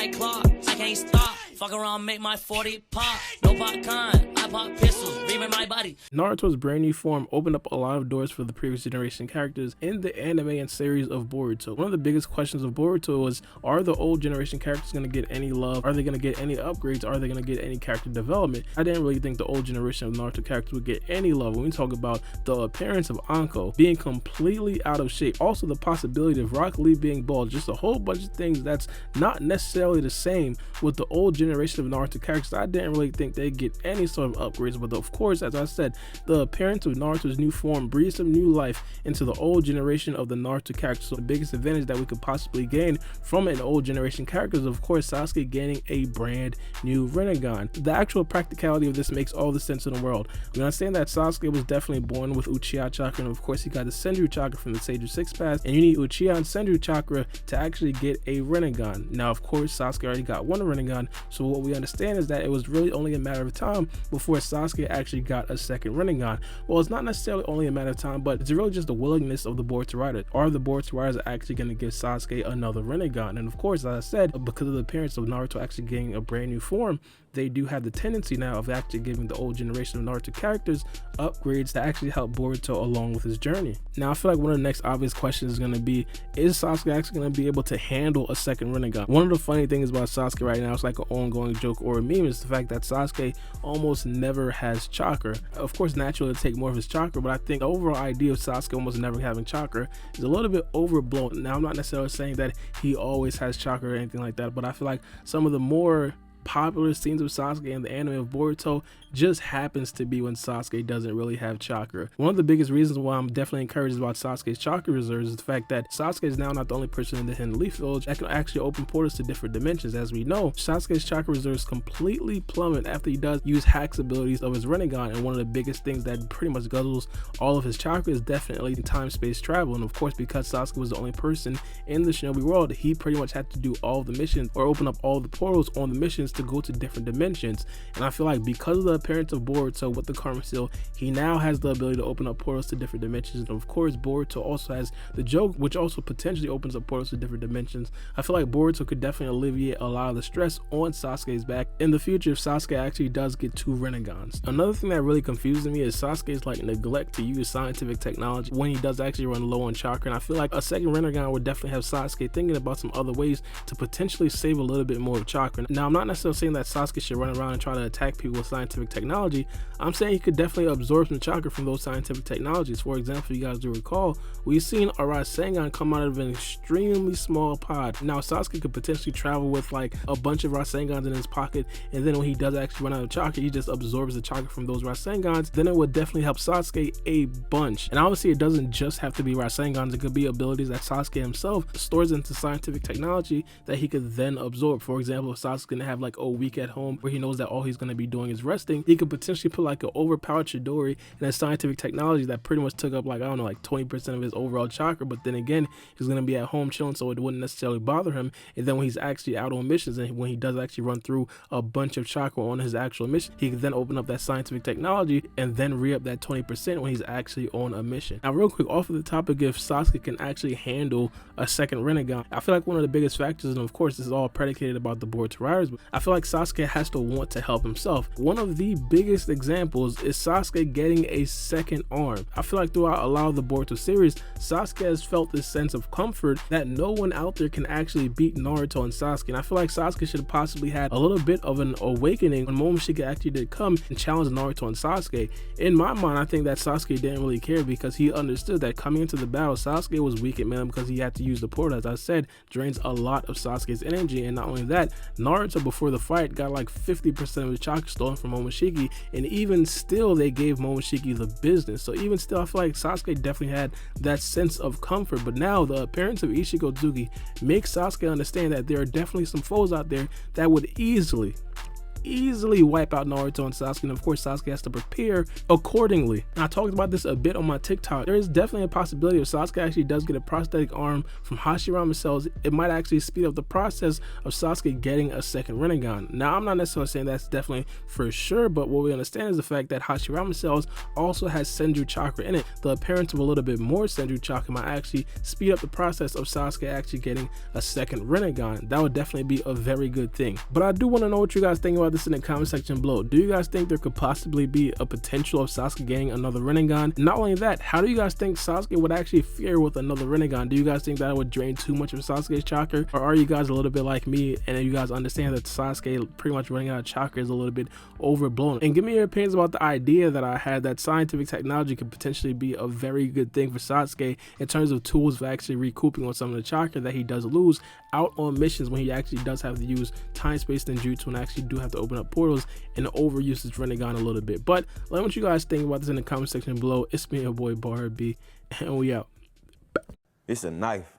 like clock. I can't stop. Fuck around, make my 40 pop. No popcorn, I pop pistols, reaming my body. Naruto's brand new form opened up a lot of doors for the previous generation characters in the anime and series of Boruto. One of the biggest questions of Boruto was, are the old generation characters going to get any love? Are they going to get any upgrades? Are they going to get any character development? I didn't really think the old generation of Naruto characters would get any love when we talk about the appearance of Anko being completely out of shape. Also the possibility of Rock Lee being bald. Just a whole bunch of things that's not necessarily the same with the old generation of Naruto characters. I didn't really think they'd get any sort of upgrades, but of course, as I said, the appearance of Naruto's new form breathed some new life into the old generation of the Naruto characters. So the biggest advantage that we could possibly gain from an old generation character is, of course, Sasuke gaining a brand new Rinnegan. The actual practicality of this makes all the sense in the world. We understand that Sasuke was definitely born with uchiha chakra, and of course he got the senju chakra from the Sage 6 Path, and you need uchiha and senju chakra to actually get a Rinnegan. Now of course Sasuke already got one Rinnegan, so what we understand is that it was really only a matter of time before Sasuke actually got a second Rinnegan. Well, it's not necessarily only a matter of time, but it's really just the willingness of the Boruto writers. Are the Boruto writers actually going to give Sasuke another Rinnegan? And of course, as I said, because of the appearance of Naruto actually getting a brand new form, they do have the tendency now of actually giving the old generation of Naruto characters upgrades to actually help Boruto along with his journey. Now I feel like one of the next obvious questions is going to be, is Sasuke actually going to be able to handle a second Rinnegan? One of the funny things about Sasuke right now, it's like an ongoing joke or a meme, is the fact that Sasuke almost never has chakra. Of course, naturally it'll take more of his chakra, but I think the overall idea of Sasuke almost never having chakra is a little bit overblown. Now I'm not necessarily saying that he always has chakra or anything like that, but I feel like some of the more popular scenes of Sasuke in the anime of Boruto just happens to be when Sasuke doesn't really have chakra. One of the biggest reasons why I'm definitely encouraged about Sasuke's chakra reserves is the fact that Sasuke is now not the only person in the Hidden Leaf Village that can actually open portals to different dimensions. As we know, Sasuke's chakra reserves completely plummet after he does use hacks abilities of his Rinnegan, and one of the biggest things that pretty much guzzles all of his chakra is definitely time-space travel. And of course, because Sasuke was the only person in the Shinobi world, he pretty much had to do all the missions or open up all the portals on the missions to go to different dimensions. And I feel like because of the appearance of Boruto with the Karma Seal, he now has the ability to open up portals to different dimensions. And of course, Boruto also has the joke, which also potentially opens up portals to different dimensions. I feel like Boruto could definitely alleviate a lot of the stress on Sasuke's back in the future if Sasuke actually does get 2 Rinnegans. Another thing that really confuses me is Sasuke's like neglect to use scientific technology when he does actually run low on chakra. And I feel like a second Rinnegan would definitely have Sasuke thinking about some other ways to potentially save a little bit more of chakra. Now I'm not necessarily saying that Sasuke should run around and try to attack people with scientific technology. I'm saying he could definitely absorb some chakra from those scientific technologies. For example, if you guys do recall, we've seen a Rasengan come out of an extremely small pod. Now Sasuke could potentially travel with like a bunch of Rasengans in his pocket, and then when he does actually run out of chakra, he just absorbs the chakra from those Rasengans. Then it would definitely help Sasuke a bunch. And obviously it doesn't just have to be Rasengans, it could be abilities that Sasuke himself stores into scientific technology that he could then absorb. For example, if Sasuke's gonna have like a week at home where he knows that all he's going to be doing is resting, he could potentially put like an overpowered Chidori and a scientific technology that pretty much took up like, I don't know, like 20% of his overall chakra, but then again, he's going to be at home chilling, so it wouldn't necessarily bother him. And then when he's actually out on missions, and when he does actually run through a bunch of chakra on his actual mission, he can then open up that scientific technology and then re-up that 20% when he's actually on a mission. Now real quick, off of the topic if Sasuke can actually handle a second Rinnegan, I feel like one of the biggest factors, and of course this is all predicated about the Boruto writers, but I feel like Sasuke has to want to help himself. One of the biggest examples is Sasuke getting a second arm. I feel like throughout a lot of the Boruto series, Sasuke has felt this sense of comfort that no one out there can actually beat Naruto and Sasuke. And I feel like Sasuke should have possibly had a little bit of an awakening when Momoshiki actually did come and challenge Naruto and Sasuke. In my mind, I think that Sasuke didn't really care because he understood that coming into the battle, Sasuke was weak at man because he had to use the portal. As I said, drains a lot of Sasuke's energy, and not only that, Naruto before the fight got like 50% of his chakra stolen from Momoshiki, and even still they gave Momoshiki the business. So even still, I feel like Sasuke definitely had that sense of comfort. But now the appearance of Isshiki Otsutsuki makes Sasuke understand that there are definitely some foes out there that would easily easily wipe out Naruto and Sasuke, and of course Sasuke has to prepare accordingly. And I talked about this a bit on my TikTok. There is definitely a possibility if Sasuke actually does get a prosthetic arm from Hashirama cells, it might actually speed up the process of Sasuke getting a second Rinnegan. Now, I'm not necessarily saying that's definitely for sure, but what we understand is the fact that Hashirama cells also has senju chakra in it. The appearance of a little bit more senju chakra might actually speed up the process of Sasuke actually getting a second Rinnegan. That would definitely be a very good thing. But I do want to know what you guys think about this in the comment section below. Do you guys think there could possibly be a potential of Sasuke getting another Rinnegan? Not only that, how do you guys think Sasuke would actually fare with another Rinnegan? Do you guys think that would drain too much of Sasuke's chakra? Or are you guys a little bit like me and you guys understand that Sasuke pretty much running out of chakra is a little bit overblown? And give me your opinions about the idea that I had that scientific technology could potentially be a very good thing for Sasuke in terms of tools for actually recouping on some of the chakra that he does lose out on missions when he actually does have to use time-space ninjutsu and actually do have to open up portals and overuse his Rinnegan a little bit. But let me know what you guys think about this in the comment section below. It's me, your boy Baara B, and we out. It's a knife.